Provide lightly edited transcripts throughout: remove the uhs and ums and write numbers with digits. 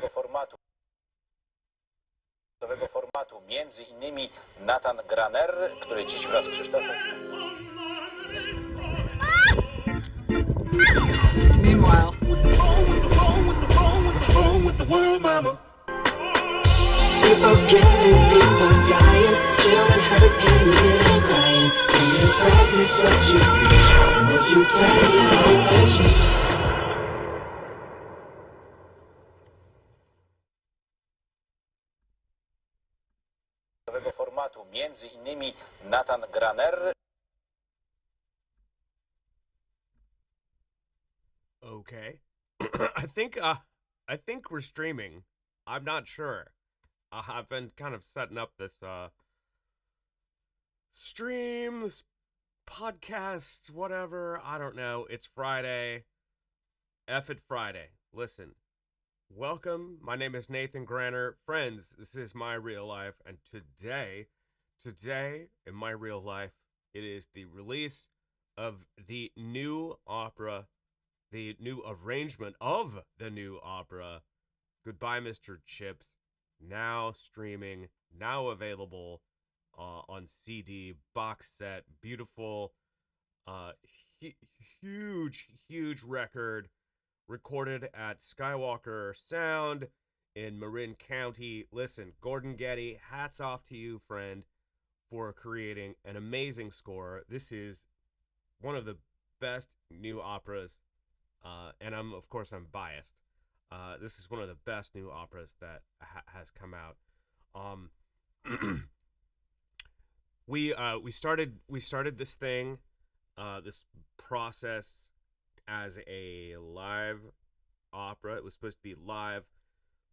formatu, między innymi Nathan Granner, który dziś wraz z Krzysztofem... Meanwhile, people killing, people dying, children hurt, pain, and crying. When you practice what you preach, would you take ovation? formatu, między innymi Nathan Granner. Okay. I think we're streaming. I'm not sure. I've been kind of setting up this stream, this podcast, whatever. I don't know. It's Friday. F it Friday. Listen. Welcome. My name is Nathan Granner. Friends, this is my real life, and today in my real life, it is the release of the new opera, the new arrangement of the new opera, Goodbye, Mr. Chips, now streaming, now available on CD, box set, beautiful, huge record, recorded at Skywalker Sound in Marin County. Listen, Gordon Getty, hats off to you, friend, for creating an amazing score. This is one of the best new operas, and I'm biased. This is one of the best new operas that has come out. We started this thing, this process, as a live opera. It was supposed to be live,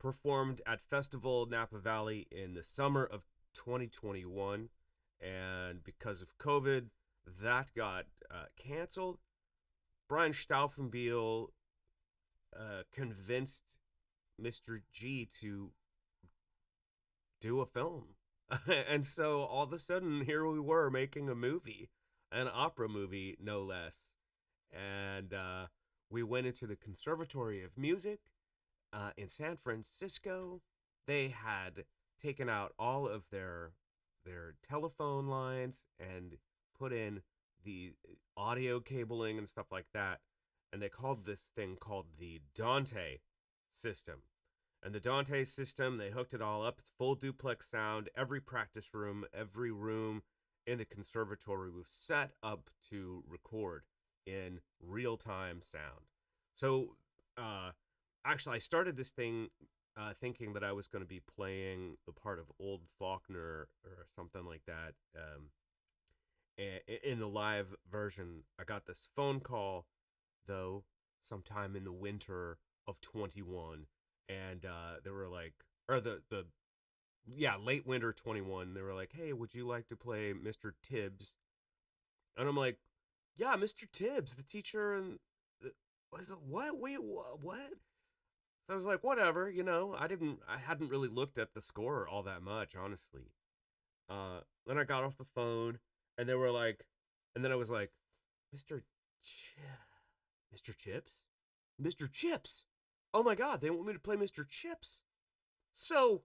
performed at Festival Napa Valley in the summer of 2021, and because of COVID, that got canceled. Brian Stauffenbiel convinced Mr. G to do a film. And so all of a sudden, here we were making a movie, an opera movie, no less. And we went into the Conservatory of Music in San Francisco. They had taken out all of their telephone lines and put in the audio cabling and stuff like that. And they called this thing called the Dante system. And the Dante system, they hooked it all up. It's full duplex sound. Every practice room, every room in the conservatory was set up to record in real-time sound. So, actually, I started this thing thinking that I was going to be playing the part of Old Faulkner or something like that. In the live version, I got this phone call, though, sometime in the winter of 21, and they were like, or late winter 21, they were like, hey, would you like to play Mr. Tibbs? And I'm like, yeah, Mr. Tibbs, the teacher, and what? Wait, what? So I was like, whatever, I hadn't really looked at the score all that much, honestly. Then I got off the phone, and they were like, and then I was like, Mr. Chips? Mr. Chips! Oh my God, they want me to play Mr. Chips! So,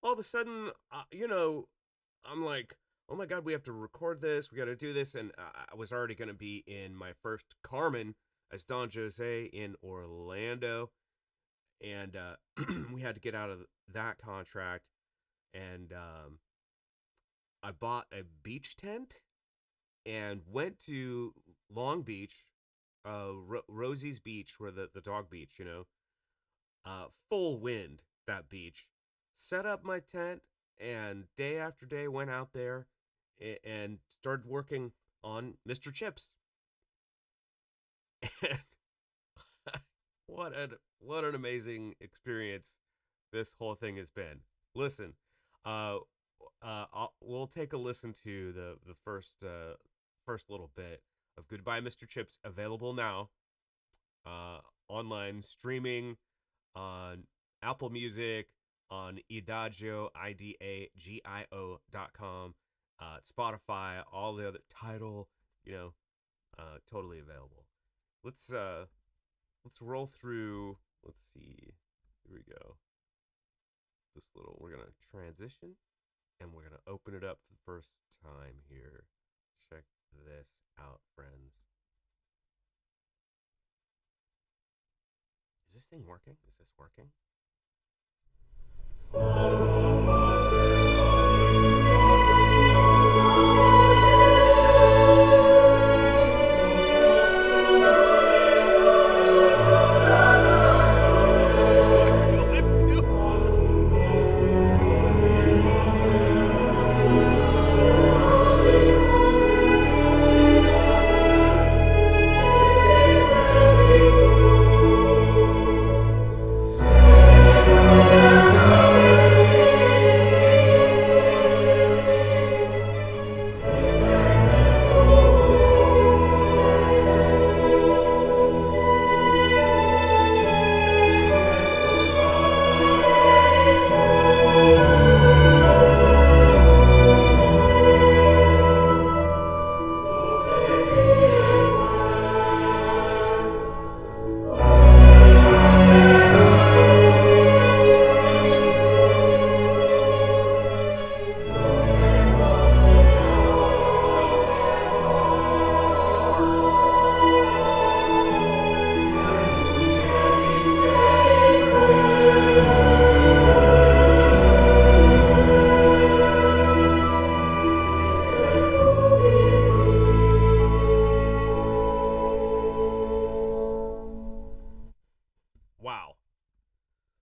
all of a sudden, I'm like, oh my God, we have to record this, we got to do this, and I was already going to be in my first Carmen as Don Jose in Orlando, and we had to get out of that contract, and I bought a beach tent and went to Long Beach, Rosie's Beach, where the dog beach, full wind, that beach, set up my tent, and day after day went out there and started working on Mr. Chips. And what an amazing experience this whole thing has been. Listen, we'll take a listen to the first little bit of Goodbye, Mr. Chips, available now, online streaming on Apple Music, on Idagio, IDAGIO.com, Spotify, all the other Tidal, totally available. Let's roll through. Let's see. Here we go. this little, we're going to transition, and we're going to open it up for the first time here. Check this out, friends. Is this thing working? Is this working? Wow.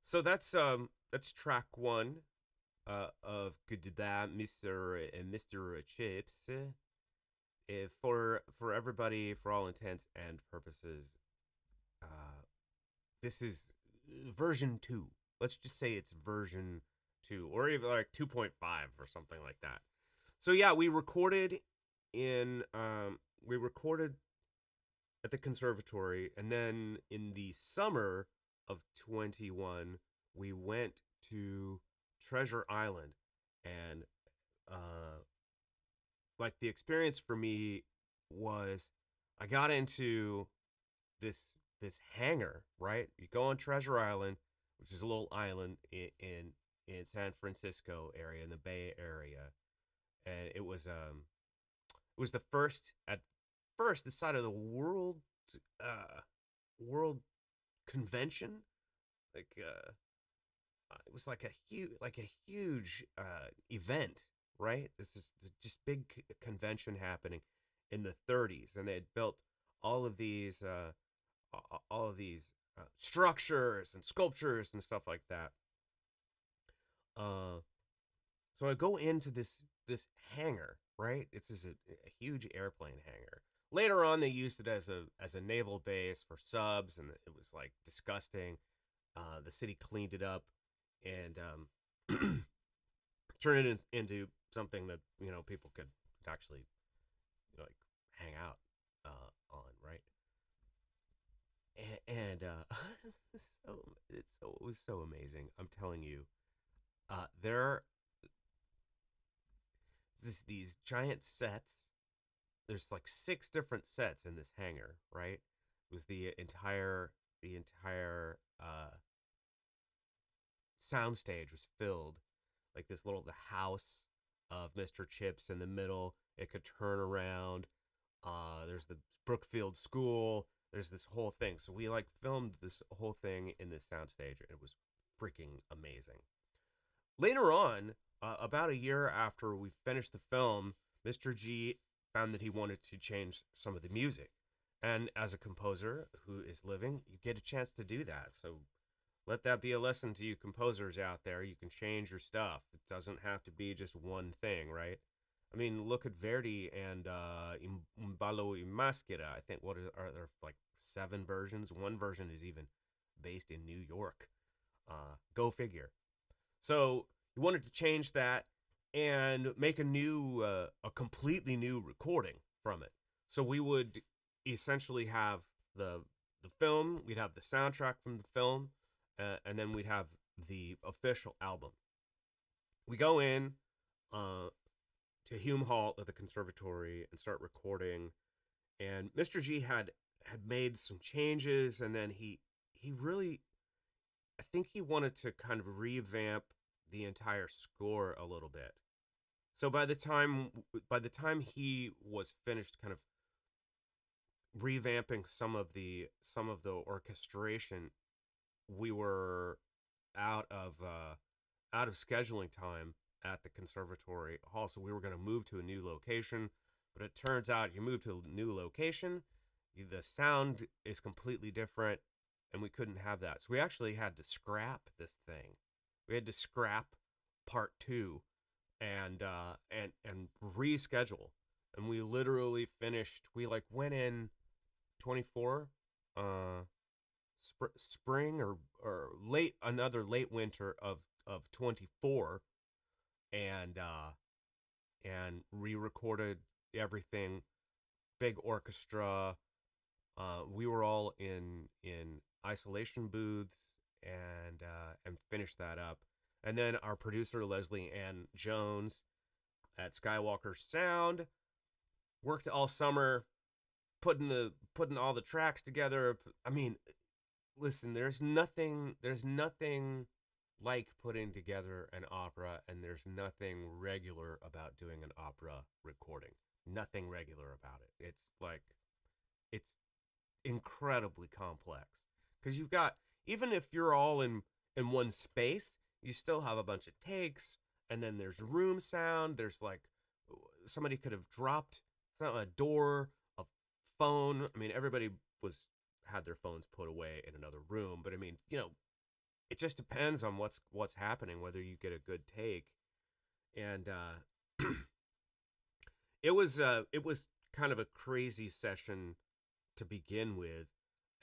So that's track one of Goodbye, Mr. Chips. For everybody, for all intents and purposes, this is version 2. Let's just say it's version 2, or even like 2.5 or something like that. So yeah, we recorded at the conservatory, and then in the summer of 21, we went to Treasure Island, and like the experience for me was I got into this hangar, right? You go on Treasure Island, which is a little island in San Francisco area, in the Bay Area, and it was the first this side of the world convention, like it was like a huge event, right? This is just big convention happening in the 30s, and they had built all of these structures and sculptures and stuff like that. So I go into this hangar, right? It's just a huge airplane hangar. Later on, they used it as a naval base for subs, and it was like disgusting. The city cleaned it up and turned it into something that people could actually like hang out on, right? And it was so amazing. I'm telling you, there these giant sets. There's like 6 different sets in this hangar, right? It was the entire soundstage was filled, like the house of Mr. Chips in the middle. It could turn around. There's the Brookfield School. There's this whole thing. So we like filmed this whole thing in this soundstage. It was freaking amazing. Later on, about a year after we finished the film, Mr. G found that he wanted to change some of the music. And as a composer who is living, you get a chance to do that. So let that be a lesson to you composers out there. You can change your stuff. It doesn't have to be just one thing, right? I mean, look at Verdi and Un ballo in maschera. I think are there like 7 versions? One version is even based in New York. Go figure. So he wanted to change that and make a completely new recording from it. So we would essentially have the film, we'd have the soundtrack from the film, and then we'd have the official album. We go in to Hume Hall at the conservatory and start recording, and Mr. G had made some changes, and then he really, I think he wanted to kind of revamp the entire score a little bit. So by the time he was finished kind of revamping some of the orchestration, we were out of scheduling time at the conservatory hall, so we were going to move to a new location. But it turns out you move to a new location, the sound is completely different, and we couldn't have that. So we actually had to scrap this thing. We had to scrap part 2 and reschedule. And we literally finished. We like went in 24, spring or another late winter of 24, and re-recorded everything, big orchestra. We were all in isolation booths and finished that up. And then our producer Leslie Ann Jones at Skywalker Sound worked all summer putting all the tracks together. I mean, listen, there's nothing like putting together an opera, and there's nothing regular about doing an opera recording. Nothing regular about it. It's incredibly complex, because you've got, even if you're all in one space, you still have a bunch of takes, and then there's room sound. There's like, somebody could have dropped a door, a phone. I mean, everybody had their phones put away in another room, but I mean, it just depends on what's happening, whether you get a good take. And it was kind of a crazy session to begin with,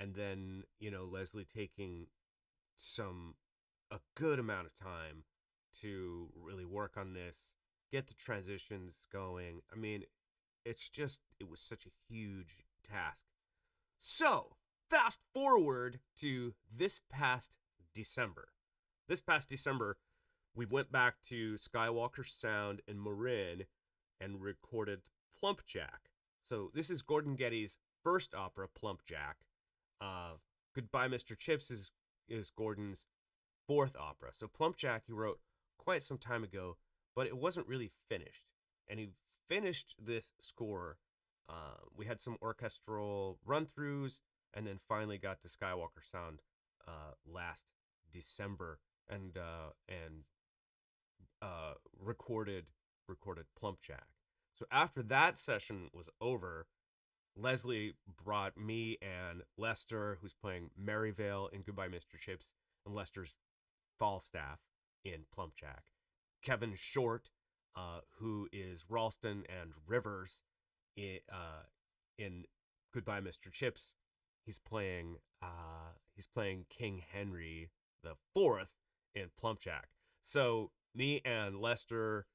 and then Leslie taking a good amount of time to really work on this, get the transitions going. I mean, it was such a huge task. So fast forward to this past December. We went back to Skywalker Sound in Marin and recorded Plump Jack. So this is Gordon Getty's first opera, Plump Jack. Goodbye, Mr. Chips is Gordon's fourth opera. So Plump Jack he wrote quite some time ago, but it wasn't really finished. And he finished this score. We had some orchestral run-throughs, and then finally got to Skywalker Sound last December and recorded Plump Jack. So after that session was over, Leslie brought me and Lester, who's playing Maryvale in Goodbye, Mr. Chips, and Lester's Falstaff in Plump Jack. Kevin Short, who is Ralston and Rivers in Goodbye, Mr. Chips. He's playing King Henry the Fourth in Plump Jack. So me and Lester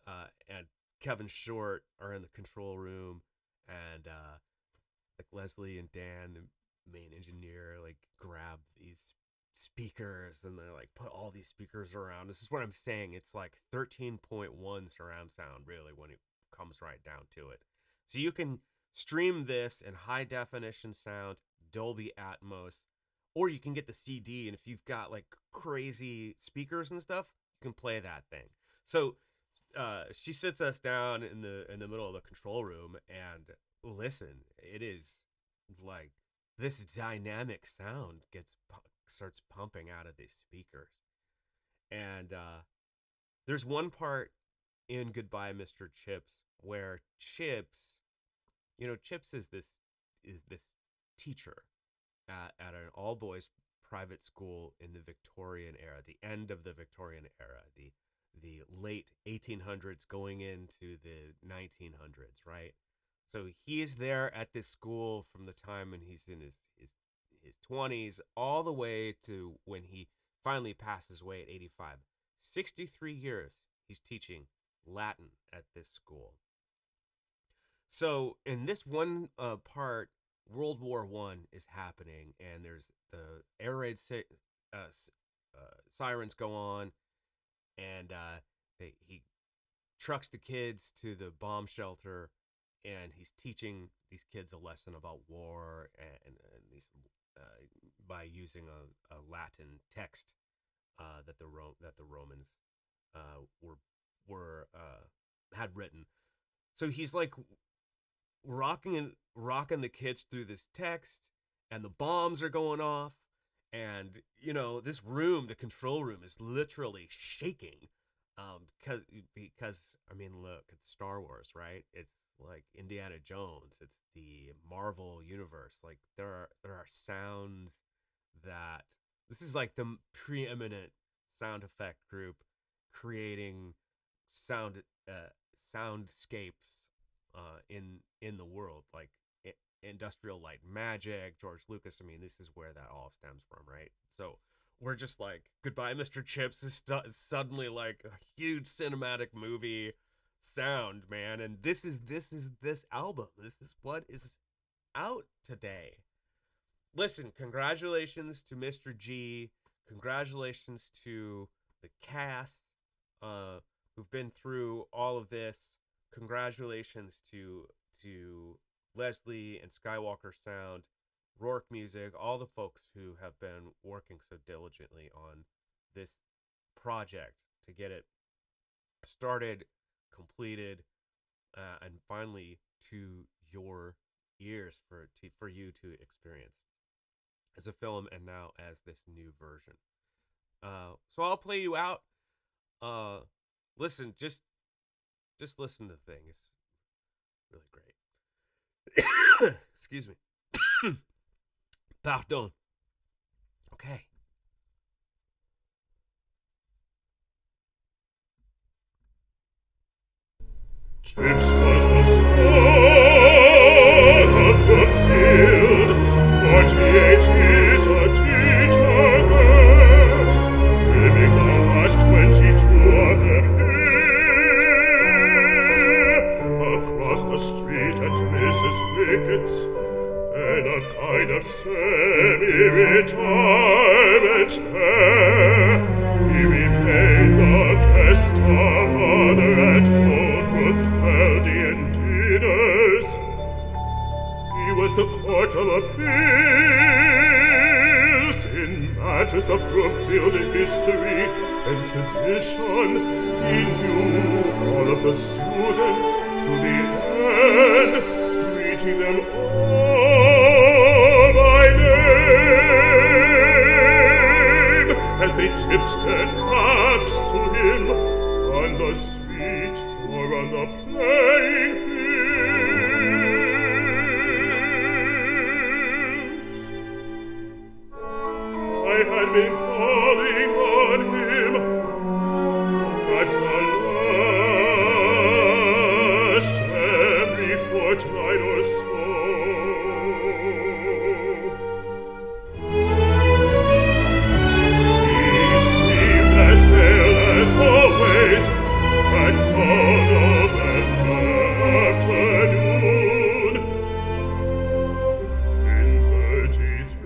and Kevin Short are in the control room, and like Leslie and Dan, the main engineer, like grab these speakers, and they're like put all these speakers around. This is what I'm saying. It's like 13.1 surround sound, really, when it comes right down to it. So you can stream this in high definition sound, Dolby Atmos, or you can get the CD, and if you've got like crazy speakers and stuff, you can play that thing. So she sits us down in the middle of the control room, and listen, it is like this dynamic sound starts pumping out of these speakers. And there's one part in Goodbye, Mr. Chips, where Chips is this teacher at an all boys private school in the Victorian era, the end of the Victorian era, the late 1800s going into the 1900s, right? So he is there at this school from the time when he's in his 20s all the way to when he finally passes away at 85. 63 years he's teaching Latin at this school. So in this one part, World War I is happening, and there's the air raid sirens go on, and he trucks the kids to the bomb shelter, and he's teaching these kids a lesson about war and these by using a Latin text that the Romans had written. So he's like rocking the kids through this text, and the bombs are going off, and this room, the control room, is literally shaking. Because I mean, look, it's Star Wars, right? It's like Indiana Jones. It's the Marvel universe. Like there are sounds that this is like the preeminent sound effect group creating soundscapes in the world, like Industrial Light and Magic, George Lucas. I mean, this is where that all stems from, right? So we're just like, Goodbye Mr. Chips is suddenly like a huge cinematic movie sound, man. And this album. This is what is out today. Listen, congratulations to Mr. G. Congratulations to the cast who've been through all of this. Congratulations to Leslie and Skywalker Sound, Rourke Music, all the folks who have been working so diligently on this project to get it started, completed, and finally to your ears for you to experience as a film and now as this new version. So I'll play you out. Listen, just listen to the thing. It's really great. Excuse me. Pardon. Okay. Chips was the son of the field, 48 years a teacher there, living the last 22 of her hair. Across the street at Mrs. Wickett's, then a kind of semi-retirement there, he remained the guest of honor at Brookfeldian dinners. He was the court of appeals in matters of Brookfield history and tradition. He knew all of the students to the end, greeting them all by name as they tipped their caps to him on the street or on the playing fields. I had been calling on him at the last every fortnight or so. He seemed as pale as always at dawn of an afternoon. In 33,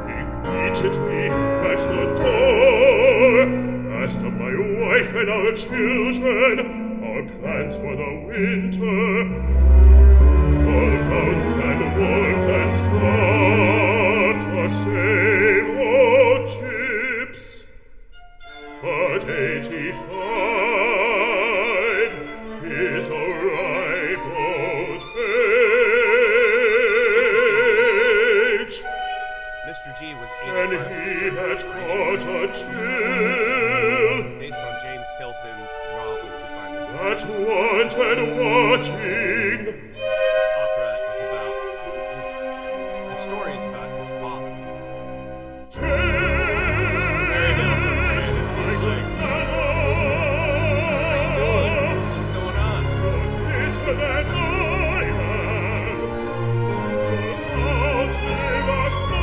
he greeted me at the door, asked of my wife and our children, our plans for the winter. All rounds and warmth and stock, the same old chips. But 85 is a ripe old age. Mr. G was And 85 he had caught a chill based on James Hilton's novel Goodbye Mr. that wanted watching. This opera is about the story is about his father. Very good. He's like, how you doing? What's going on? Fitter than I am, I'll take us all.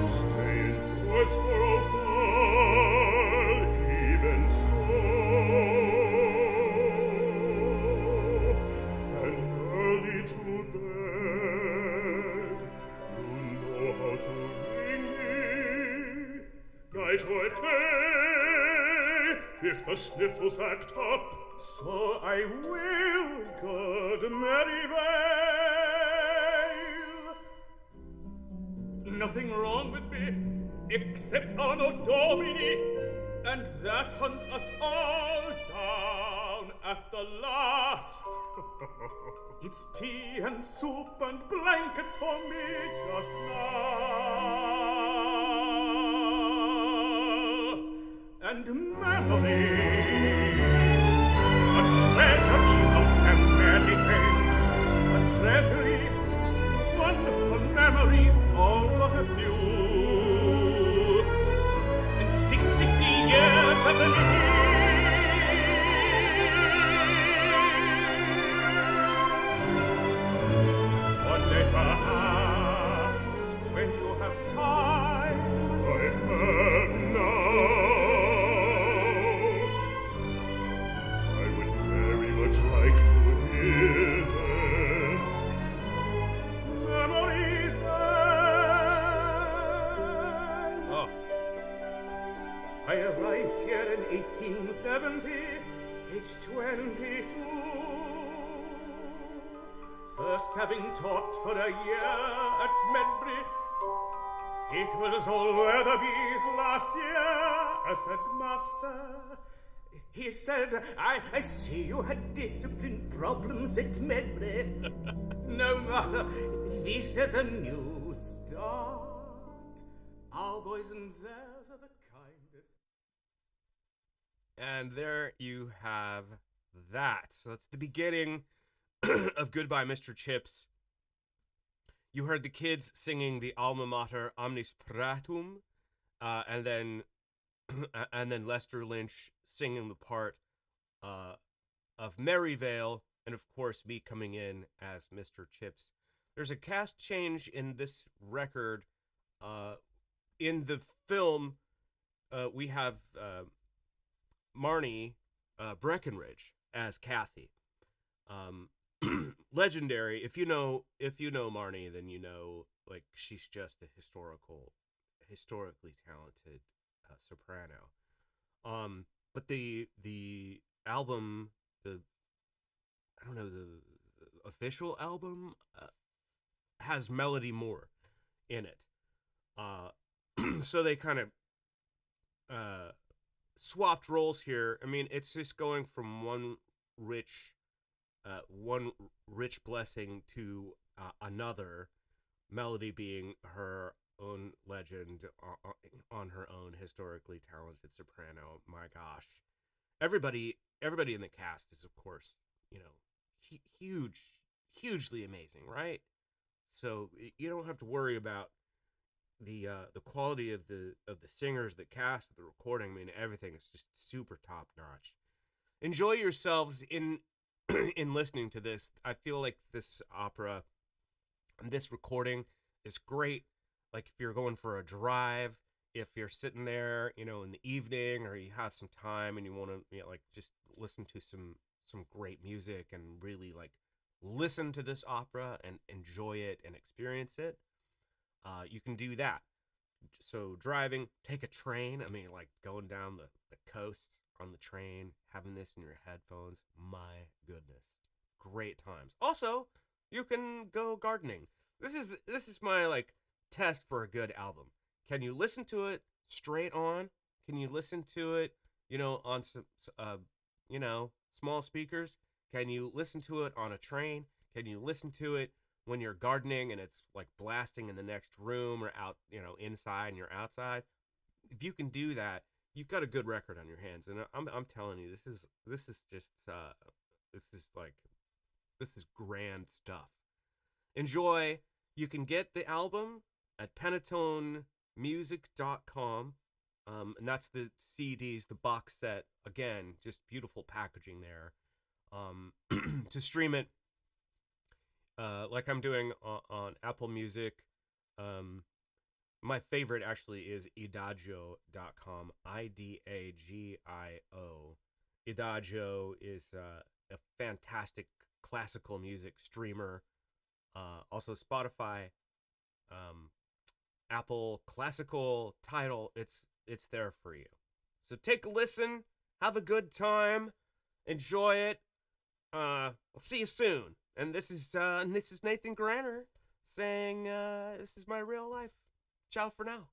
Stay indoors for a while, even so, and early to bed. You know how to ring me, night or day, if the sniffles act up. So I will, good Maryvale. nothing wrong with me, except Anno Domini, and that hunts us all down at the last. It's tea and soup and blankets for me just now, and memories, a treasury of family fame, a treasury, wonderful memories, all but a few, and 63 years of the one day perhaps, when you have time, I have now, I would very much like to hear them. Memories then. Oh, I arrived here in 1870, age 22. First having taught for a year at Medbury, it was all Weatherby's last year as headmaster. He said, I see you had discipline problems at Medbury. No matter, this is a new start. Our boys and theirs are the kindest. and there you have that. So that's the beginning of Goodbye, Mr. Chips. You heard the kids singing the alma mater Omnis Praetum, and then Lester Lynch singing the part of Merryvale, and of course me coming in as Mr. Chips. There's a cast change in this record. In the film, we have Marnie Breckenridge as Kathy. Legendary. If you know Marnie, then you know, like, she's just a historically talented soprano. But the album, the official album, has Melody Moore in it. So they kind of swapped roles here. I mean, it's just going from one rich blessing to another. Melody being her own legend on her own, historically talented soprano. My gosh, everybody in the cast is, of course, hugely amazing, right? So you don't have to worry about the quality of the singers, the cast, the recording. I mean, everything is just super top notch. Enjoy yourselves in listening to this. I feel like this opera and this recording is great. Like, if you're going for a drive, if you're sitting there, in the evening, or you have some time and you want to, just listen to some great music and really, listen to this opera and enjoy it and experience it, you can do that. So driving, take a train. I mean, going down the coast on the train, having this in your headphones. My goodness, great times. Also, you can go gardening. This is my test for a good album. Can you listen to it straight on? Can you listen to it, on some, small speakers? Can you listen to it on a train? Can you listen to it when you're gardening and it's blasting in the next room, or out, inside and you're outside? If you can do that, you've got a good record on your hands. And I'm telling you, this is grand stuff. Enjoy. You can get the album at panetonemusic.com. And that's the CDs, the box set. Again, just beautiful packaging there. To stream it, like I'm doing on Apple Music. My favorite actually is idagio.com. IDAGIO. Idagio is a fantastic classical music streamer. Also Spotify, Apple Classical, Tidal. It's there for you. So take a listen, have a good time, enjoy it. I'll see you soon. And this is Nathan Granner saying, this is my real life. Ciao for now.